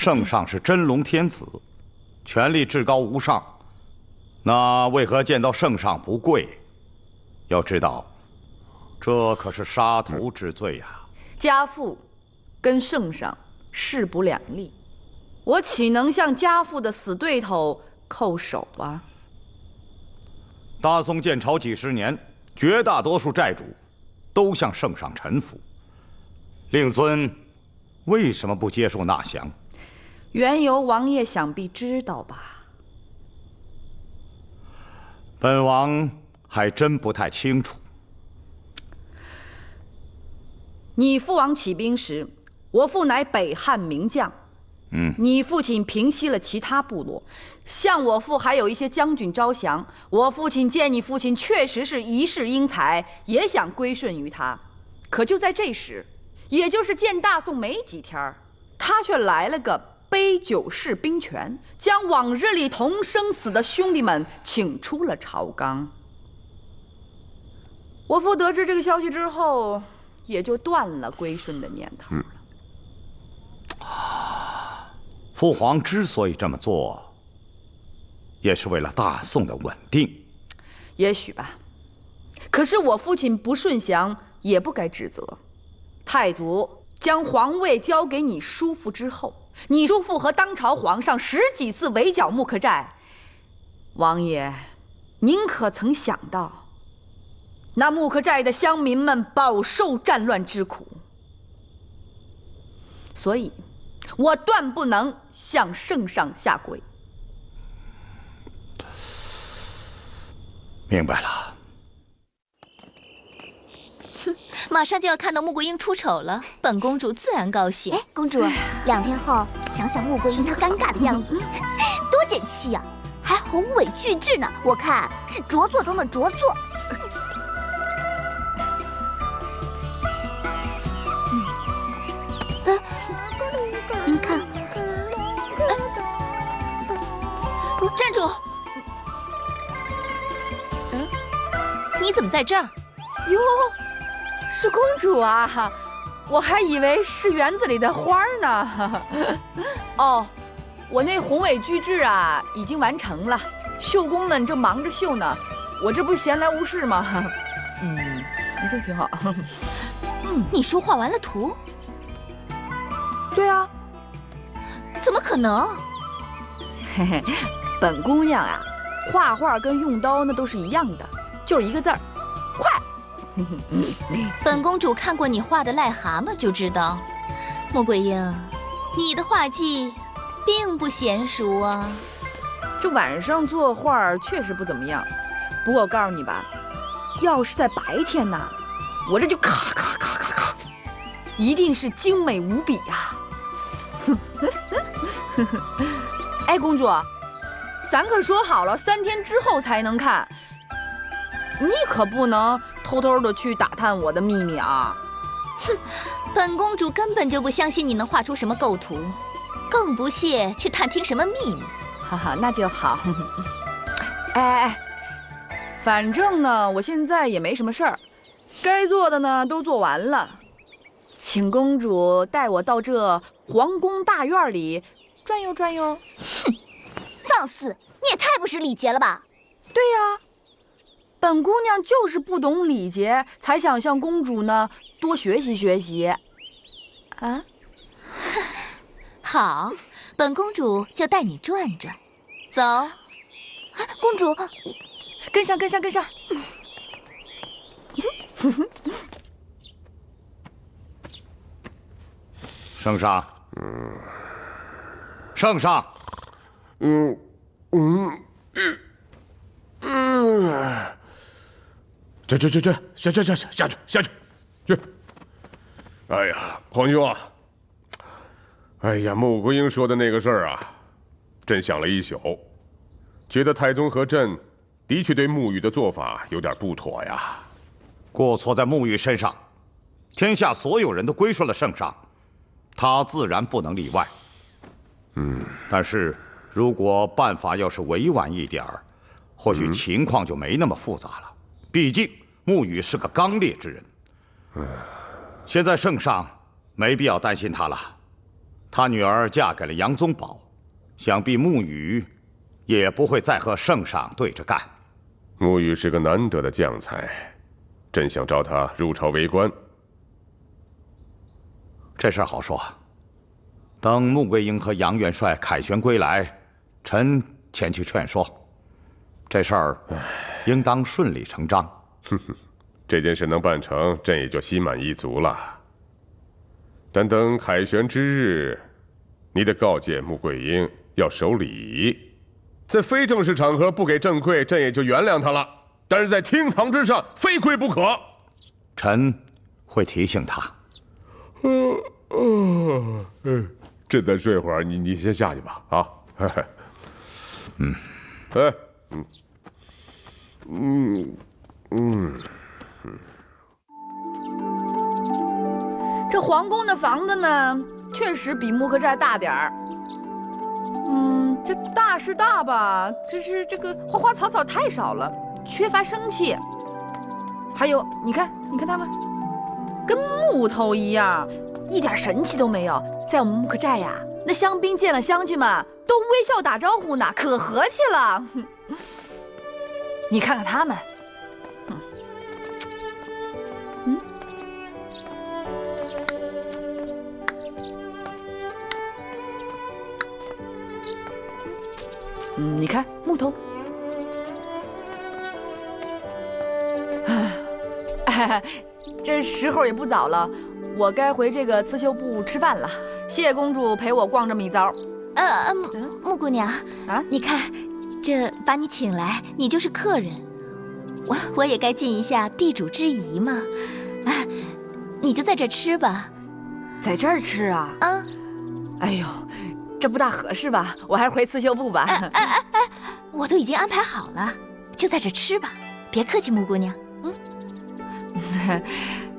圣上是真龙天子，权力至高无上，那为何见到圣上不跪？要知道，这可是杀头之罪呀！家父跟圣上势不两立，我岂能向家父的死对头叩首啊？大宋建朝几十年，绝大多数债主都向圣上臣服，令尊为什么不接受纳降？缘由王爷想必知道吧？本王还真不太清楚。你父王起兵时，我父乃北汉名将。你父亲平息了其他部落，向我父还有一些将军招降。我父亲见你父亲确实是一世英才，也想归顺于他。可就在这时，也就是建大宋没几天，他却来了个杯酒释兵权，将往日里同生死的兄弟们请出了朝纲。我父得知这个消息之后，也就断了归顺的念头了。父皇之所以这么做，也是为了大宋的稳定。也许吧，可是我父亲不顺降，也不该指责。太祖将皇位交给你叔父之后，你叔父和当朝皇上10几次围剿木克寨。王爷，您可曾想到，那木克寨的乡民们饱受战乱之苦？所以，我断不能向圣上下跪。明白了。马上就要看到穆桂英出丑了，本公主自然高兴。哎，公主，2天后想想穆桂英她尴尬的样子，多解气呀！还宏伟巨制呢，我看是拙作中的拙作。您看，站住！你怎么在这儿？哟，是公主啊！我还以为是园子里的花呢。哦，我那宏伟巨制啊，已经完成了，绣工们正忙着绣呢。我这不是闲来无事吗？这挺好。你说画完了图？对啊。怎么可能？嘿嘿，本姑娘啊，画画跟用刀那都是一样的，就是一个字儿，快。本公主看过你画的癞蛤蟆就知道，穆桂英，你的画技并不娴熟啊。这晚上作画确实不怎么样，不过我告诉你吧，要是在白天呢，我这就咔咔咔咔咔，一定是精美无比呀。哎，公主，咱可说好了3天之后才能看，你可不能偷偷的去打探我的秘密啊！哼，本公主根本就不相信你能画出什么构图，更不屑去探听什么秘密。哈哈，那就好。哎，反正呢，我现在也没什么事儿，该做的呢都做完了，请公主带我到这皇宫大院里转悠转悠。哼，放肆！你也太不识礼节了吧？对呀，本姑娘就是不懂礼节，才想向公主呢多学习学习。啊？好，本公主就带你转转。走，公主，跟上，跟上，跟上。圣上，圣上，下去，去！哎呀，皇兄啊，哎呀，穆桂英说的那个事儿啊，朕想了一宿，觉得太宗和朕的确对沐雨的做法有点不妥呀。过错在沐雨身上，天下所有人都归顺了圣上，他自然不能例外。但是如果办法要是委婉一点儿，或许情况就没那么复杂了。毕竟沐雨是个刚烈之人。现在圣上没必要担心他了，他女儿嫁给了杨宗保，想必沐雨也不会再和圣上对着干。沐雨是个难得的将才，朕想召他入朝为官。这事儿好说，等穆桂英和杨元帅凯旋归来，臣前去劝说。这事儿应当顺理成章。哼哼，这件事能办成，朕也就心满意足了。但等凯旋之日，你得告诫穆桂英要守礼，在非正式场合不给朕跪，朕也就原谅他了。但是在厅堂之上，非跪不可。臣会提醒他。朕再睡会儿，你先下去吧。啊，这皇宫的房子呢，确实比木刻寨大点儿。这大是大吧，只是这个花花草草太少了，缺乏生气。还有，你看他们，跟木头一样，一点神气都没有。在我们木刻寨呀，那乡兵见了乡亲们都微笑打招呼呢，可和气了。你看看他们，你看木头，这时候也不早了，我该回这个刺绣部吃饭了。谢谢公主陪我逛这么一遭。穆姑娘啊，你看，这把你请来，你就是客人，我也该尽一下地主之谊嘛。你就在这吃吧。在这儿吃啊？哎呦，这不大合适吧？我还是回刺绣部吧。我都已经安排好了，就在这吃吧。别客气，穆姑娘。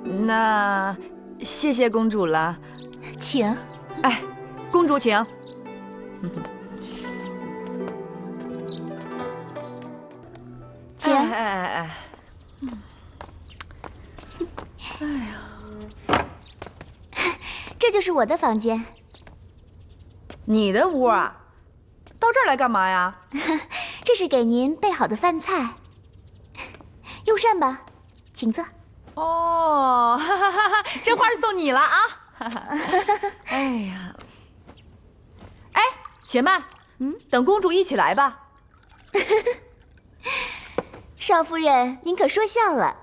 那谢谢公主了，请。哎，公主请。请。哎呀，这就是我的房间。你的屋啊？到这儿来干嘛呀？这是给您备好的饭菜，用膳吧，请坐。哦，这花是送你了啊！哎呀，哎，且慢，等公主一起来吧。少夫人，您可说笑了，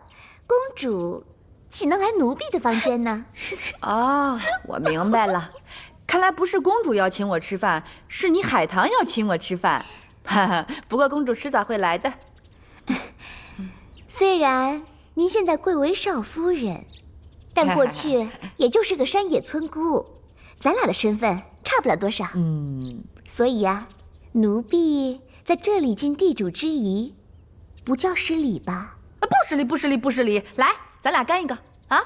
公主岂能来奴婢的房间呢？哦，我明白了，看来不是公主要请我吃饭，是你海棠要请我吃饭。不过公主迟早会来的。虽然您现在贵为少夫人，但过去也就是个山野村姑，咱俩的身份差不了多少。所以呀，奴婢在这里尽地主之谊，不叫失礼吧？不失礼，不失礼，不失礼。来，咱俩干一个啊！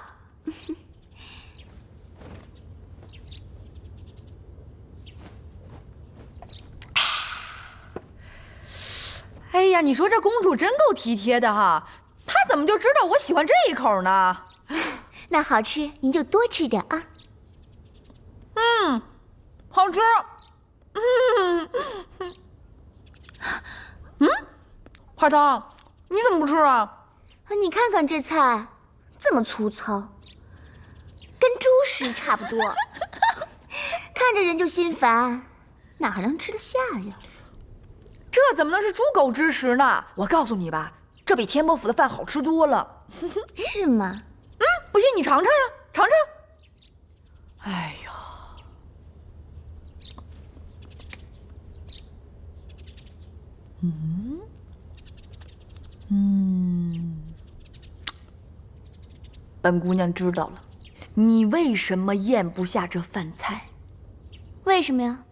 哎呀，你说这公主真够体贴的哈，她怎么就知道我喜欢这一口呢？那好吃您就多吃点啊。好吃。海棠，你怎么不吃啊？你看看这菜，这么粗糙，跟猪食差不多，看着人就心烦，哪还能吃得下呀？这怎么能是猪狗之食呢？我告诉你吧，这比天伯府的饭好吃多了。是吗？不信你尝尝呀，尝尝。哎呦，本姑娘知道了，你为什么咽不下这饭菜？为什么呀？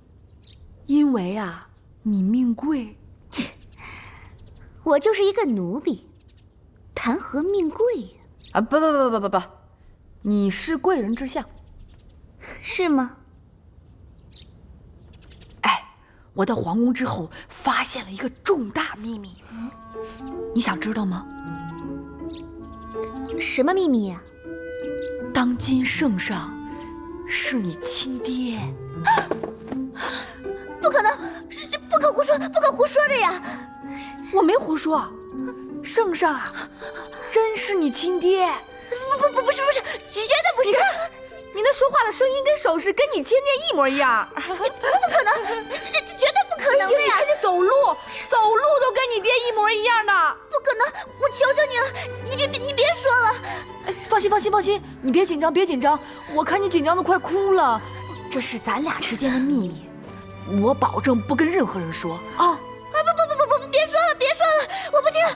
因为啊，你命贵。我就是一个奴婢，谈何命贵呀？啊，不，你是贵人之相。是吗？哎，我到皇宫之后发现了一个重大秘密，你想知道吗？什么秘密呀？当今圣上是你亲爹。不可能，这不可胡说，不可胡说的呀！我没胡说，圣上啊，真是你亲爹。不是，绝对不是！你那说话的声音跟手势跟你亲爹一模一样。不可能，这绝对不可能的呀！你看这走路都跟你爹一模一样的。不可能，我求求你了，你别说了。哎，放心，你别紧张，我看你紧张的快哭了。这是咱俩之间的秘密，我保证不跟任何人说啊！不，别说了，我不听了。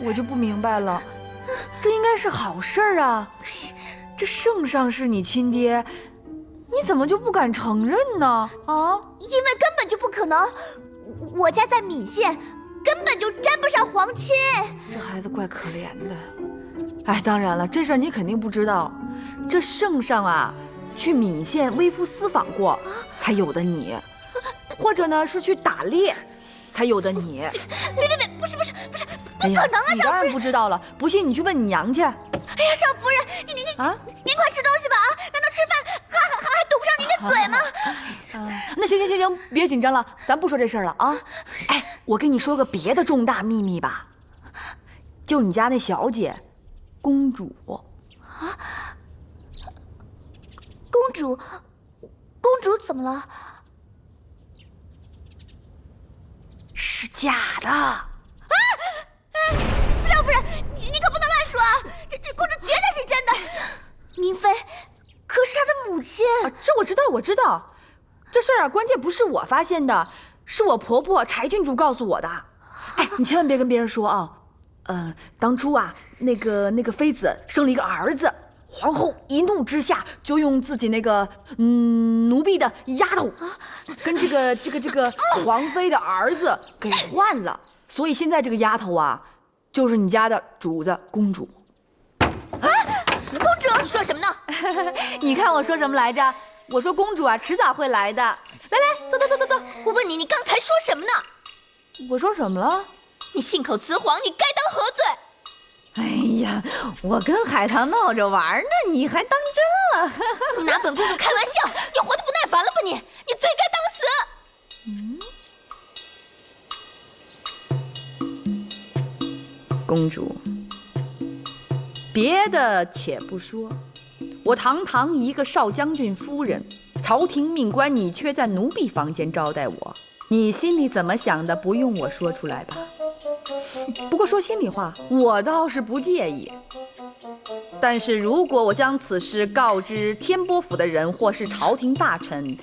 我就不明白了，这应该是好事儿啊。这圣上是你亲爹，你怎么就不敢承认呢？啊？因为根本就不可能，我家在岷县，根本就沾不上皇亲。这孩子怪可怜的。哎，当然了，这事儿你肯定不知道，这圣上啊，去岷县微服私访过，才有的你，或者呢是去打猎，才有的你。别，不是，不可能啊！你当然不知道了，不信你去问你娘去。哎呀，少夫人，您快吃东西吧啊！难道吃饭还堵不上您的嘴吗？那行，别紧张了，咱不说这事儿了啊。哎，我跟你说个别的重大秘密吧，就你家那小姐，公主。啊？公主怎么了？是假的。少夫人，你可不能乱说啊！这公主绝对是真的。明妃，可是她的母亲。这我知道。这事儿啊，关键不是我发现的，是我婆婆柴郡主告诉我的。哎，你千万别跟别人说啊。当初啊，那个妃子生了一个儿子，皇后一怒之下就用自己那个奴婢的丫头，跟这个皇妃的儿子给换了，所以现在这个丫头啊，就是你家的主子公主。啊，公主，你说什么呢？你看我说什么来着？我说公主啊，迟早会来的。来，走。我问你，你刚才说什么呢？我说什么了？你信口雌黄，你该当何罪？哎呀，我跟海棠闹着玩呢，你还当真了？你拿本公主开玩笑，你活得不耐烦了吧你？你罪该当死！公主，别的且不说，我堂堂一个少将军夫人，朝廷命官，你却在奴婢房间招待我，你心里怎么想的？不用我说出来吧。不过说心里话，我倒是不介意。但是如果我将此事告知天波府的人或是朝廷大臣，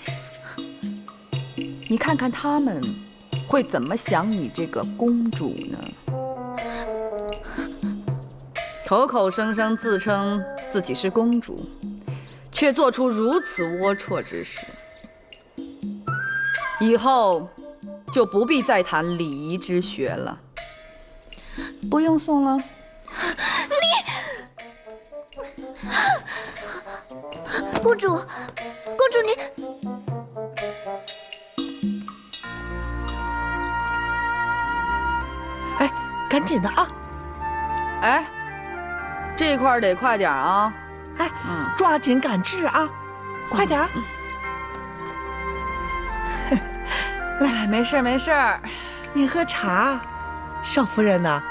你看看他们会怎么想你这个公主呢？口口声声自称自己是公主，却做出如此龌龊之事，以后就不必再谈礼仪之学了。不用送了。公主，你。哎，赶紧的啊！哎，这块儿得快点啊！哎，抓紧赶制啊！快点儿！来，没事。您喝茶。少夫人呐，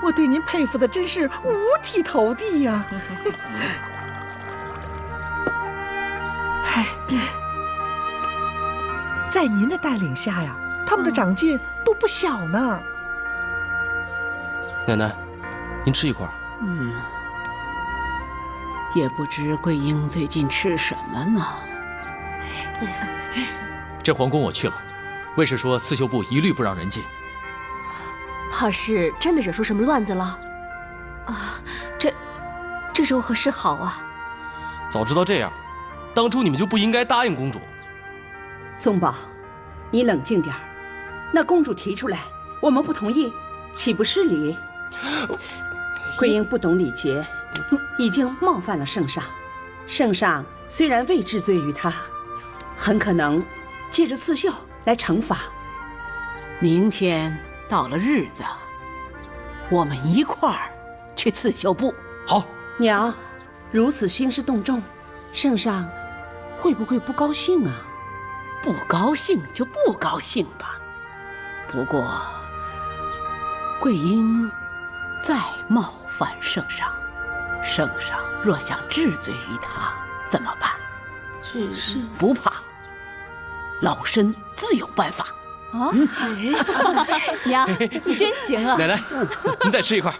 我对您佩服的真是五体投地呀！哎，在您的带领下呀，他们的长进都不小呢。奶奶，您吃一块。也不知桂英最近吃什么呢？这皇宫我去了，卫士说刺绣部一律不让人进。怕是真的惹出什么乱子了？啊，这如何是好啊？早知道这样，当初你们就不应该答应公主。宗宝，你冷静点儿。那公主提出来，我们不同意，岂不失礼？桂英不懂礼节，已经冒犯了圣上。圣上虽然未治罪于她，很可能借着刺绣来惩罚。明天到了日子，我们一块儿去刺绣部。好，娘，如此兴师动众，圣上会不会不高兴啊？不高兴就不高兴吧。不过，桂英再冒犯圣上，圣上若想治罪于他，怎么办？是不怕，老身自有办法。啊，娘，你真行啊！奶奶，您再吃一块。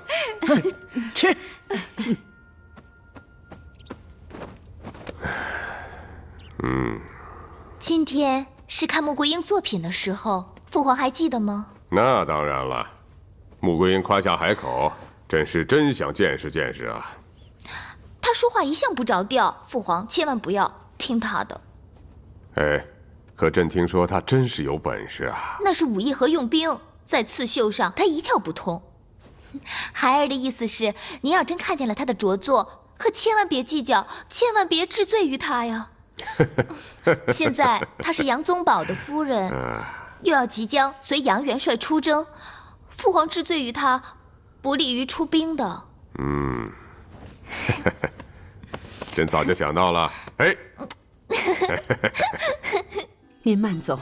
吃。今天是看穆桂英作品的时候，父皇还记得吗？那当然了，穆桂英夸下海口，真想见识见识啊。她说话一向不着调，父皇千万不要听她的。哎，可朕听说她真是有本事啊。那是武艺和用兵，在刺绣上她一窍不通。孩儿的意思是，您要真看见了她的着作，可千万别计较，千万别治罪于她呀。现在她是杨宗保的夫人，又要即将随杨元帅出征，父皇治罪于她，不利于出兵的。朕早就想到了。哎，您慢走。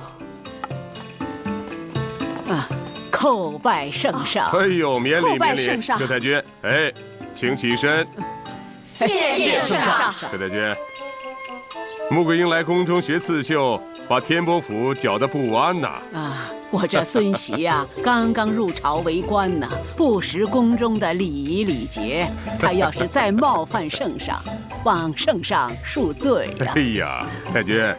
啊，叩拜圣上！哎呦，免礼叩拜免礼，圣上佘太君，哎，请起身。谢谢圣上。佘太君，穆桂英来宫中学刺绣，把天波府搅得不安呐。啊，我这孙媳呀，刚刚入朝为官呢，不识宫中的礼仪礼节。她要是再冒犯圣上，望圣上恕罪呀。哎呀，太君，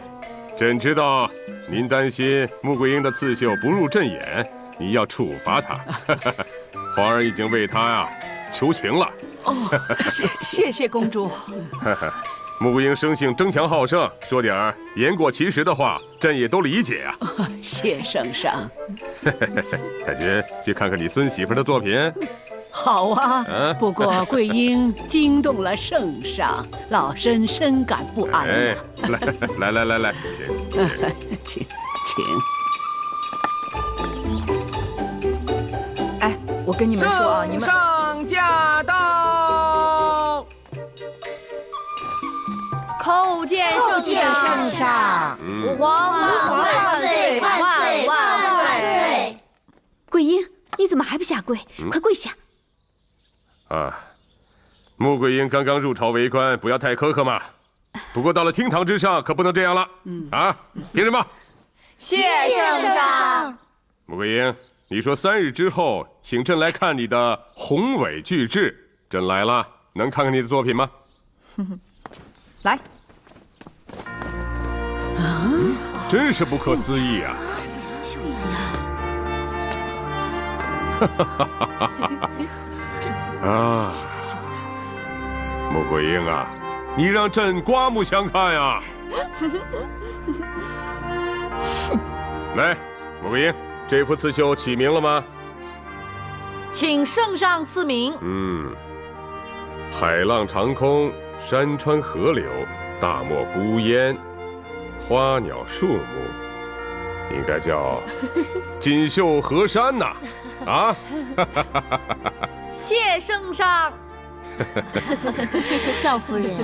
朕知道您担心穆桂英的刺绣不入朕眼，你要处罚她。皇儿已经为她呀求情了。哦，谢谢公主。穆桂英生性争强好胜，说点儿言过其实的话，朕也都理解啊。谢圣上。太君，去看看你孙媳妇的作品。好啊，不过桂英惊动了圣上，老身深感不安。哎，来，请。哎，我跟你们说啊，你们上驾到！叩见圣上，吾皇万岁万岁！桂英，你怎么还不下跪？快跪下！啊，穆桂英刚刚入朝为官，不要太苛刻嘛。不过到了厅堂之上，可不能这样了。啊，凭什么？谢圣上。穆桂英，你说3日之后，请朕来看你的宏伟巨制。朕来了，能看看你的作品吗？来。真是不可思议啊！啊，穆桂英啊，你让朕刮目相看呀！来，穆桂英，这幅刺绣起名了吗？请圣上赐名。海浪长空，山川河流，大漠孤烟，花鸟树木，应该叫锦绣河山呐！啊！谢圣上。少夫人，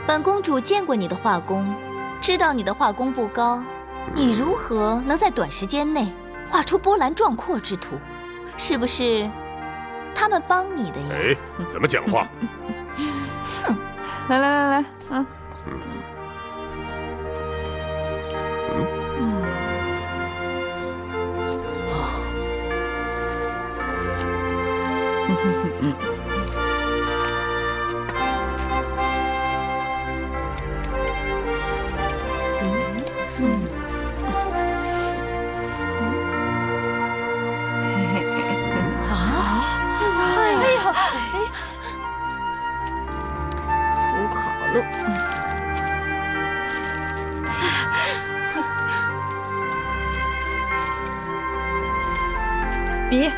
本公主见过你的画工，知道你的画工不高，你如何能在短时间内画出波澜壮阔之图？是不是他们帮你的呀？哎，怎么讲话？来，扶好了。笔。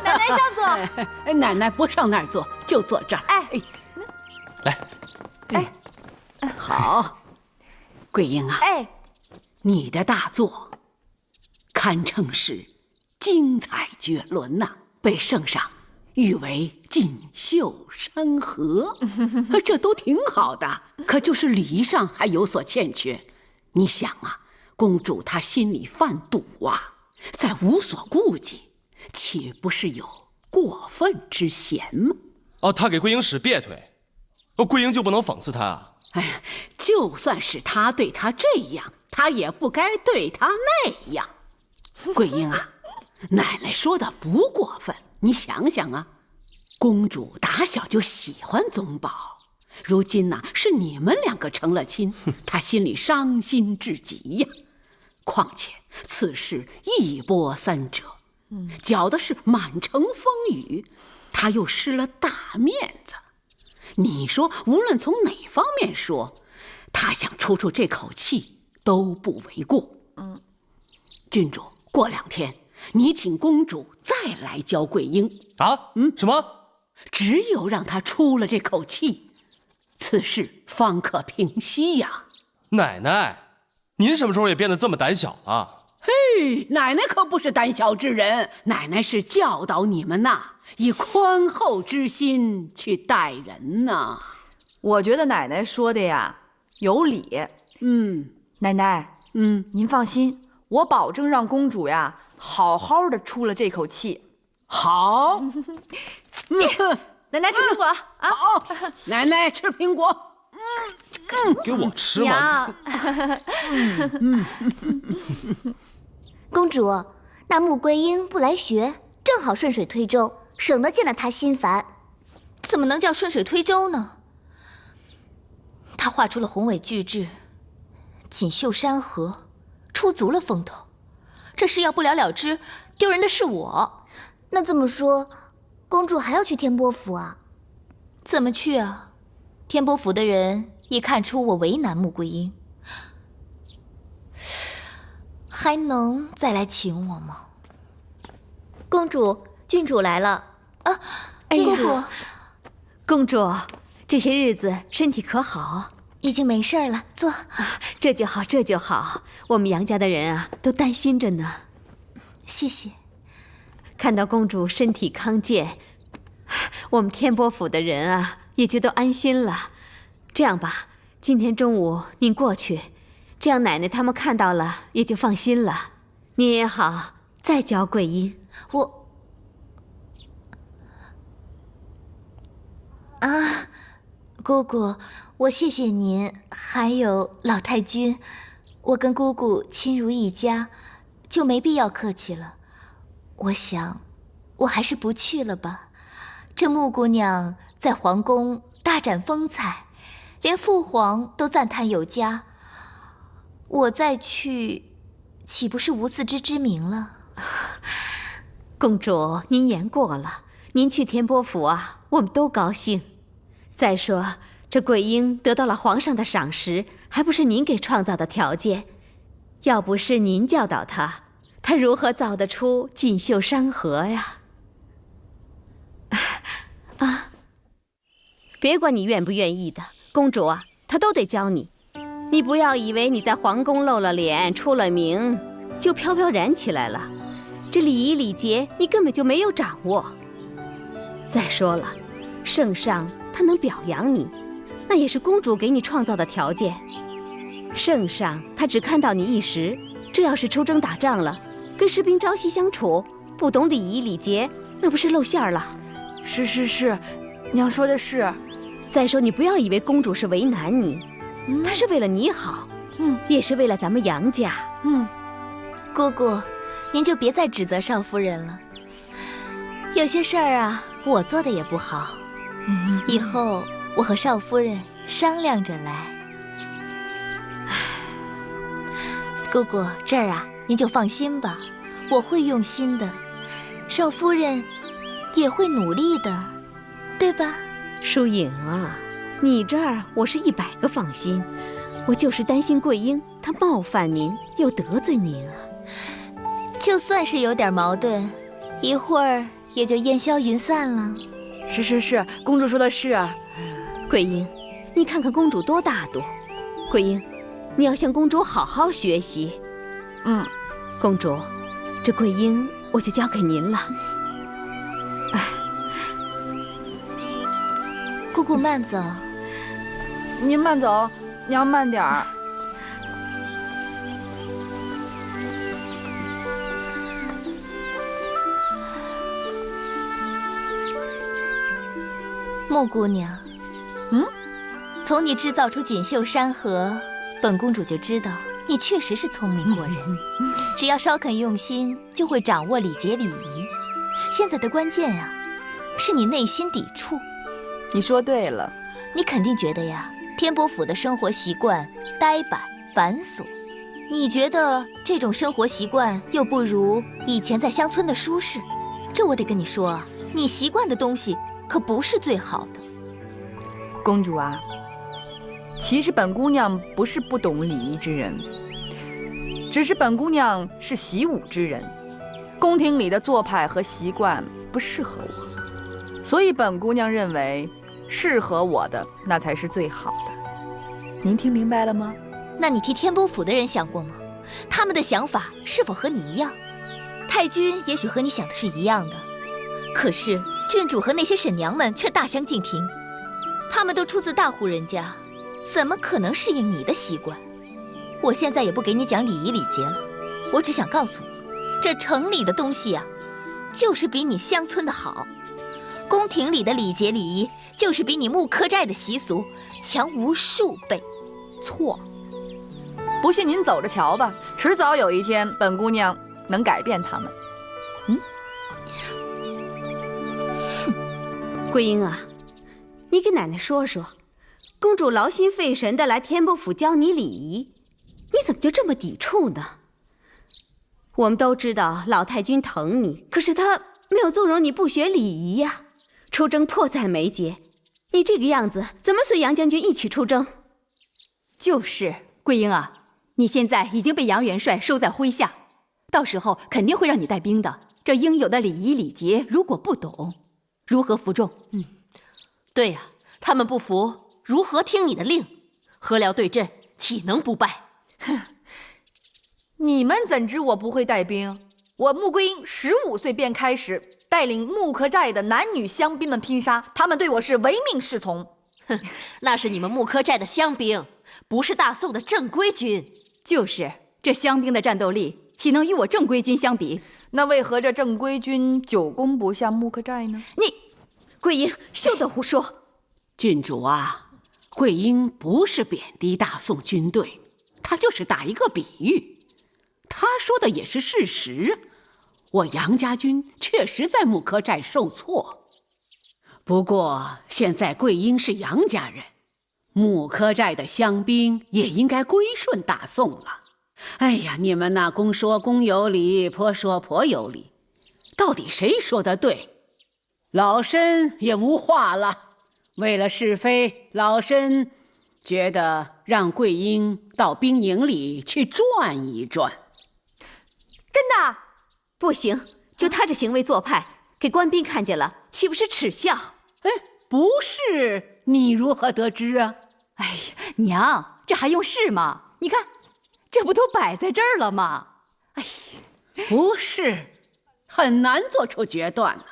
奶奶上座。奶奶不上那儿坐，就坐这儿。来，好，桂英啊，你的大作堪称是精彩绝伦呐，被圣上誉为锦绣山河，这都挺好的。可就是礼仪上还有所欠缺。你想啊，公主她心里犯堵啊，再无所顾忌，岂不是有过分之嫌吗？哦，他给桂英使别腿，桂英就不能讽刺他啊？哎，就算是他对她这样，他也不该对她那样。桂英啊，奶奶说的不过分。你想想啊，公主打小就喜欢宗保，如今呢是你们两个成了亲，她心里伤心至极呀。况且此事一波三折，搅的是满城风雨，她又失了大面子。你说无论从哪方面说，她想出这口气都不为过。郡主，过2天你请公主再来教桂英啊？什么？只有让她出了这口气，此事方可平息呀。奶奶，您什么时候也变得这么胆小了？嘿，奶奶可不是胆小之人，奶奶是教导你们呐，以宽厚之心去待人呐。我觉得奶奶说的呀有理。奶奶，您放心，我保证让公主呀好好的出了这口气。好，奶奶吃苹果啊！好，奶奶吃苹果。给我吃吗？公主，那穆桂英不来学，正好顺水推舟，省得见了她心烦。怎么能叫顺水推舟呢？她画出了宏伟巨制，锦绣山河，出足了风头。这事要不了了之，丢人的是我。那这么说，公主还要去天波府啊？怎么去啊？天波府的人一看出我为难穆桂英，还能再来请我吗？公主，郡主来了啊！郡主，公主，这些日子身体可好？已经没事了，坐。这就好，这就好。我们杨家的人啊，都担心着呢。谢谢。看到公主身体康健，我们天波府的人啊，也就都安心了。这样吧，今天中午您过去，这样奶奶他们看到了也就放心了。您也好再教桂英。姑姑，我谢谢您，还有老太君，我跟姑姑亲如一家，就没必要客气了。我想，我还是不去了吧。这穆姑娘在皇宫大展风采，连父皇都赞叹有加。我再去，岂不是无自知之明了？公主，您言过了，您去天波府啊，我们都高兴。再说，这桂英得到了皇上的赏识，还不是您给创造的条件？要不是您教导她，她如何造得出锦绣山河呀？别管你愿不愿意的，公主啊，她都得教你。你不要以为你在皇宫露了脸、出了名，就飘飘然起来了。这礼仪礼节，你根本就没有掌握。再说了，圣上他能表扬你，那也是公主给你创造的条件。圣上他只看到你一时，这要是出征打仗了，跟士兵朝夕相处，不懂礼仪礼节，那不是露馅儿了？是，娘说的是。再说，你不要以为公主是为难你，她是为了你好，也是为了咱们杨家。姑姑，您就别再指责少夫人了。有些事儿啊，我做的也不好，以后我和少夫人商量着来。姑姑，这儿啊，您就放心吧，我会用心的，少夫人也会努力的，对吧？疏影啊，你这儿我是100个放心，我就是担心桂英她冒犯您，又得罪您啊。就算是有点矛盾，一会儿也就烟消云散了。是，公主说的是。桂英，你看看公主多大度。桂英，你要向公主好好学习。公主，这桂英我就交给您了。姑姑慢走。您慢走，娘慢点儿。穆姑娘，从你制造出锦绣山河，本公主就知道你确实是聪明过人。只要稍肯用心，就会掌握礼节礼仪。现在的关键呀，是你内心抵触。你说对了，你肯定觉得呀，天波府的生活习惯呆板繁琐，你觉得这种生活习惯又不如以前在乡村的舒适。这我得跟你说啊，你习惯的东西可不是最好的。公主啊，其实本姑娘不是不懂礼仪之人，只是本姑娘是习武之人，宫廷里的做派和习惯不适合我，所以本姑娘认为适合我的那才是最好的。您听明白了吗？那你替天波府的人想过吗？他们的想法是否和你一样？太君也许和你想的是一样的，可是郡主和那些婶娘们却大相径庭。他们都出自大户人家，怎么可能适应你的习惯？我现在也不给你讲礼仪礼节了，我只想告诉你，这城里的东西啊，就是比你乡村的好。宫廷里的礼节礼仪，就是比你木刻寨的习俗强无数倍。错，不信您走着瞧吧，迟早有一天，本姑娘能改变他们。桂英啊，你给奶奶说说，公主劳心费神的来天波府教你礼仪，你怎么就这么抵触呢？我们都知道老太君疼你，可是她没有纵容你不学礼仪呀。出征迫在眉睫，你这个样子怎么随杨将军一起出征？就是桂英啊，你现在已经被杨元帅收在麾下，到时候肯定会让你带兵的。这应有的礼仪礼节，如果不懂，如何服众？对呀，他们不服，如何听你的令？合辽对阵，岂能不败？你们怎知我不会带兵？我穆桂英15岁便开始带领木刻寨的男女乡兵们拼杀，他们对我是唯命是从。那是你们木刻寨的乡兵，不是大宋的正规军。就是这乡兵的战斗力，岂能与我正规军相比？那为何这正规军久攻不下木刻寨呢？桂英，休得胡说！郡主啊，桂英不是贬低大宋军队，她就是打一个比喻。她说的也是事实，我杨家军确实在木刻寨受挫。不过现在桂英是杨家人，木刻寨的乡兵也应该归顺大宋了。哎呀，你们那公说公有理，婆说婆有理，到底谁说的对？老身也无话了。为了是非，老身觉得让桂英到兵营里去转一转。真的？不行，就他这行为做派，给官兵看见了，岂不是耻笑？不是，你如何得知啊？哎呀，娘，这还用是吗？你看，这不都摆在这儿了吗？哎呀，不是，很难做出决断呢。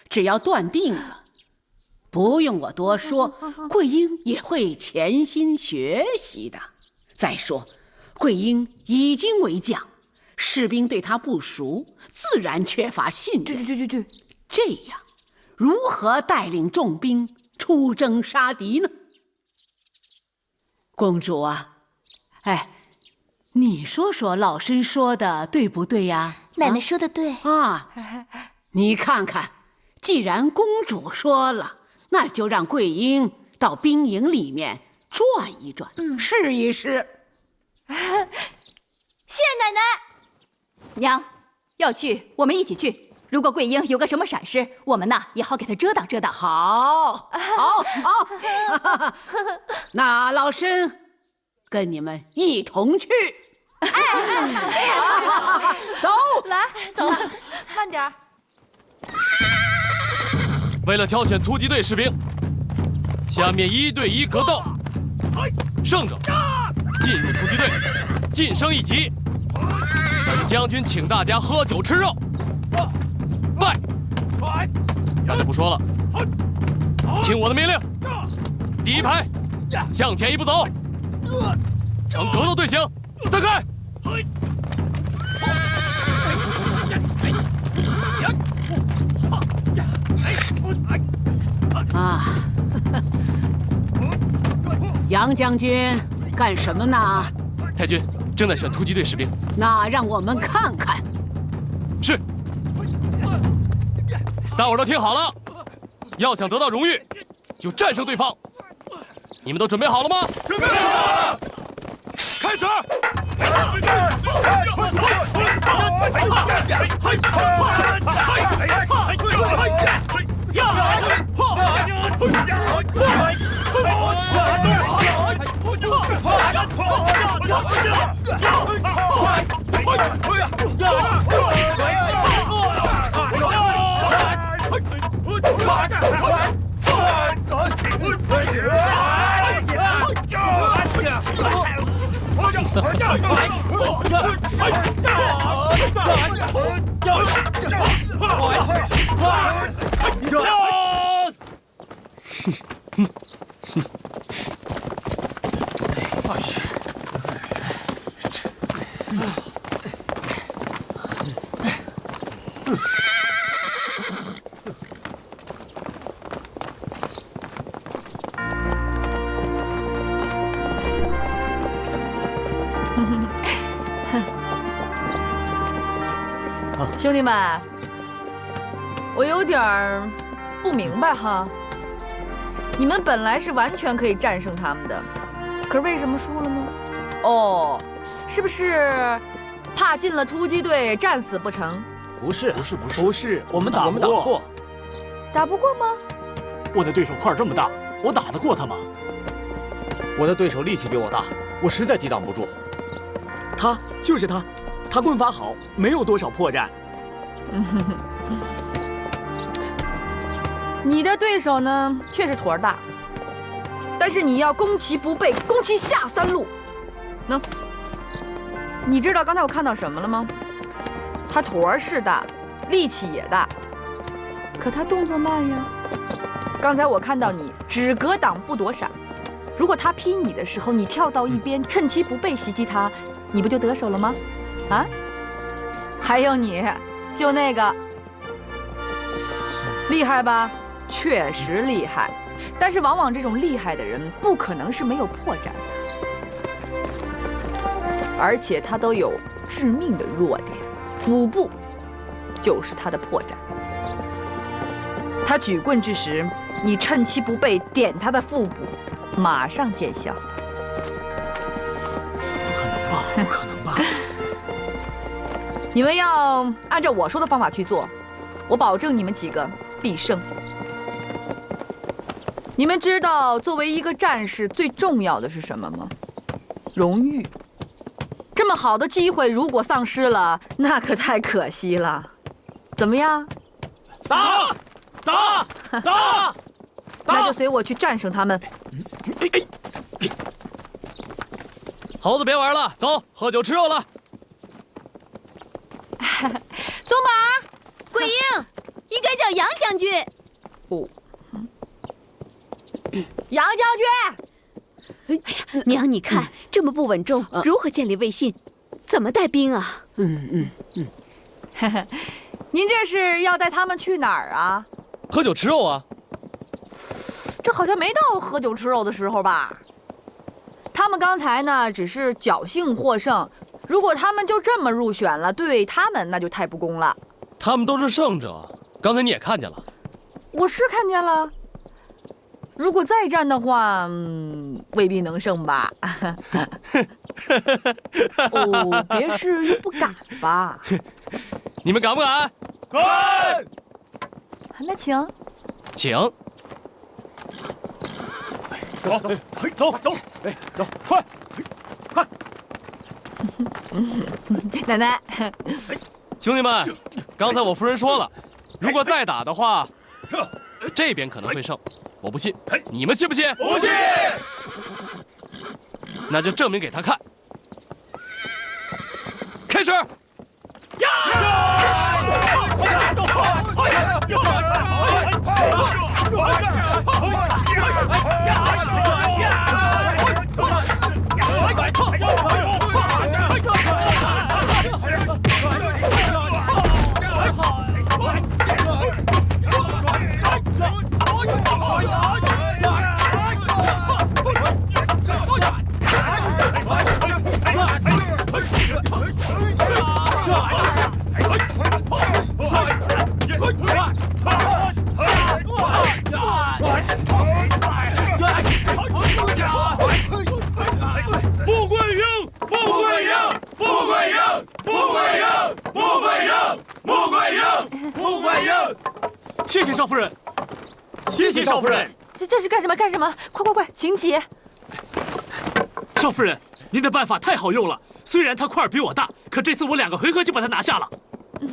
只要断定了，不用我多说，桂英也会潜心学习的。再说，桂英已经为将，士兵对他不熟，自然缺乏信任。对，这样如何带领重兵出征杀敌呢？公主啊，你说说老身说的对不对呀？奶奶说的对啊，你看看，既然公主说了，那就让桂英到兵营里面转一转，试一试。谢谢奶奶。娘，要去我们一起去。如果桂英有个什么闪失，我们呐也好给她遮挡遮挡。好，那老身跟你们一同去。走，来，走，慢点儿。为了挑选突击队士兵，下面1对1格斗，胜者进入突击队，晋升1级。本将军请大家喝酒吃肉。败，那就不说了，听我的命令，第一排向前1步走，呈格斗队形，散开。啊，杨将军干什么呢？太君正在选突击队士兵。那让我们看看。是。大伙儿都听好了，要想得到荣誉，就战胜对方。你们都准备好了吗？准备好了，开始！兄弟们，我有点儿不明白哈。你们本来是完全可以战胜他们的，可是为什么输了呢？哦，是不是怕进了突击队战死不成？不是，我们打不过。打不过吗？我的对手块这么大，我打得过他吗？我的对手力气比我大，我实在抵挡不住。就是他，他棍法好，没有多少破绽。你的对手呢，确实坨大，但是你要攻其不备，攻其下3路。能？你知道刚才我看到什么了吗？他坨是大，力气也大，可他动作慢呀。刚才我看到你只格挡不躲闪，如果他劈你的时候，你跳到一边，趁其不备袭击他，你不就得手了吗？啊？还有你，就那个，厉害吧？确实厉害，但是往往这种厉害的人不可能是没有破绽的，而且他都有致命的弱点，腹部就是他的破绽。他举棍之时，你趁其不备点他的腹部，马上见效。不可能吧？你们要按照我说的方法去做，我保证你们几个必胜。你们知道作为一个战士最重要的是什么吗？荣誉。这么好的机会如果丧失了，那可太可惜了。怎么样？打！那就随我去战胜他们。猴子别玩了，走，喝酒吃肉了。宗宝，桂英，应该叫杨将军。哦，杨将军。哎呀，娘，你看这么不稳重，如何建立威信？怎么带兵啊？您这是要带他们去哪儿啊？喝酒吃肉啊。这好像没到喝酒吃肉的时候吧？他们刚才呢，只是侥幸获胜。如果他们就这么入选了，对他们那就太不公了。他们都是胜者，刚才你也看见了。我是看见了。如果再战的话，未必能胜吧？哦，别是又不敢吧？你们敢不敢？敢！那请。请。走，走，走，哎，走，快！快！奶奶，兄弟们，刚才我夫人说了，如果再打的话，这边可能会胜。我不信，你们信不信？不信。那就证明给他看。开始！谢谢少夫人，谢谢少夫人。这是干什么？干什么？快，请起。少夫人，您的办法太好用了。虽然他块儿比我大，可这次我2个回合就把他拿下了。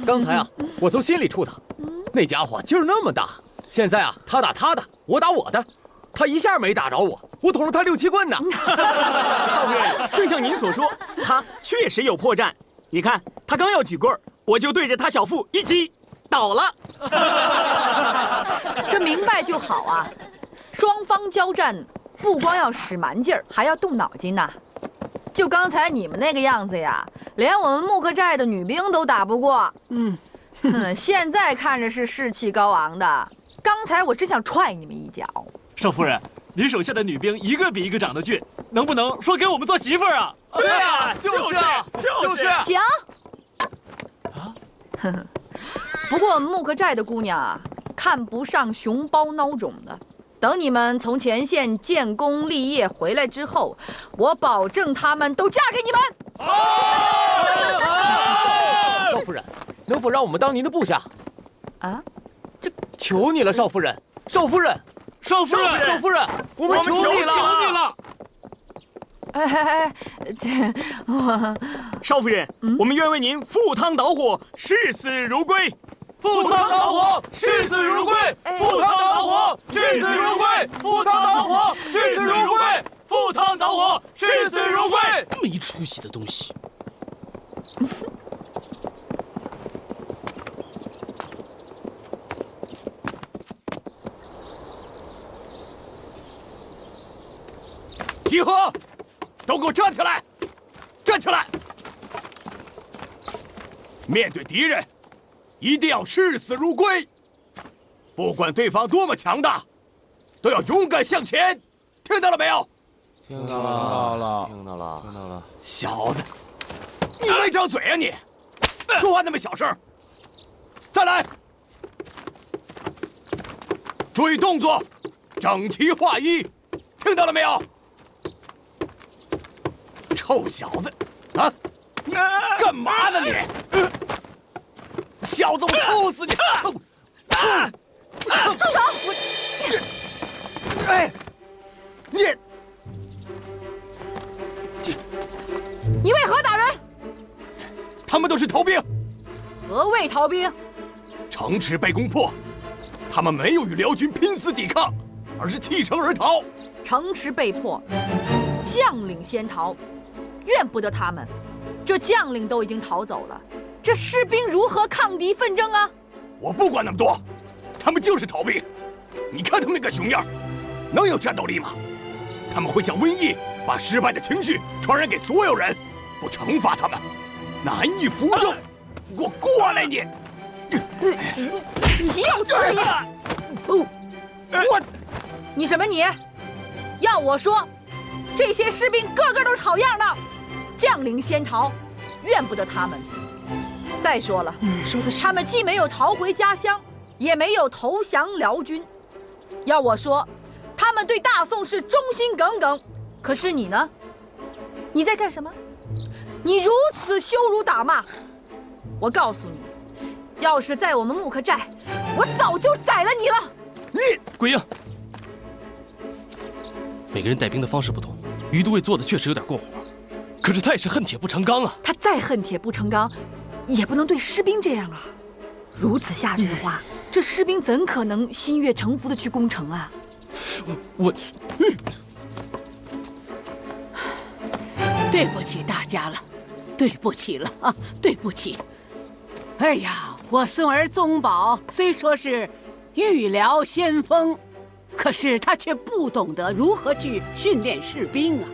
刚才啊，我从心里触他，那家伙劲儿那么大。现在啊，他打他的，我打我的，他一下没打着我，我捅了他6、7棍呢。少夫人，正像您所说，他确实有破绽。你看，他刚要举棍儿，我就对着他小腹一击，倒了。这明白就好啊！双方交战，不光要使蛮劲儿，还要动脑筋呐。就刚才你们那个样子呀，连我们木克寨的女兵都打不过。现在看着是士气高昂的，刚才我真想踹你们一脚。少夫人，您手下的女兵一个比一个长得俊，能不能说给我们做媳妇儿啊？对啊，就是。行。不过木克寨的姑娘啊，看不上熊包孬种的。等你们从前线建功立业回来之后，我保证她们都嫁给你们。少夫人，能否让我们当您的部下？啊，这求你了，少夫人，少夫人，我们求你了。少夫人，我们愿为您赴汤蹈火，视死如归。赴汤蹈火，视死如归；赴汤蹈火，视死如归；赴汤蹈火，视死如归；赴汤蹈火，视死如归。没出息的东西！集合！都给我站起来！站起来！面对敌人，一定要视死如归。不管对方多么强大，都要勇敢向前。听到了没有？听到了。小子，你没张嘴啊你！说话那么小声。再来！注意动作，整齐划一。听到了没有？臭小子，啊！你干嘛呢你？小子，我抽死你！住手！哎，你为何打人？他们都是逃兵。何谓逃兵？城池被攻破，他们没有与辽军拼死抵抗，而是弃城而逃。城池被破，将领先逃，怨不得他们。这将领都已经逃走了，这士兵如何抗敌奋争啊？我不管那么多，他们就是逃兵。你看他们那个熊样，能有战斗力吗？他们会像瘟疫，把失败的情绪传染给所有人。不惩罚他们，难以服众。给我过来你！岂有此理！你什么你？要我说，这些士兵个个都是好样的，将领先逃，怨不得他们。再说了，说的是，他们既没有逃回家乡，也没有投降辽军。要我说，他们对大宋是忠心耿耿。可是你呢？你在干什么？你如此羞辱打骂，我告诉你，要是在我们木克寨，我早就宰了你了。桂英，每个人带兵的方式不同，于都尉做的确实有点过火，可是他也是恨铁不成钢啊。他再恨铁不成钢，也不能对士兵这样啊！如此下去的话，这士兵怎可能心悦诚服的去攻城啊？对不起大家了，对不起了啊，对不起。哎呀，我孙儿宗保虽说是御辽先锋，可是他却不懂得如何去训练士兵啊。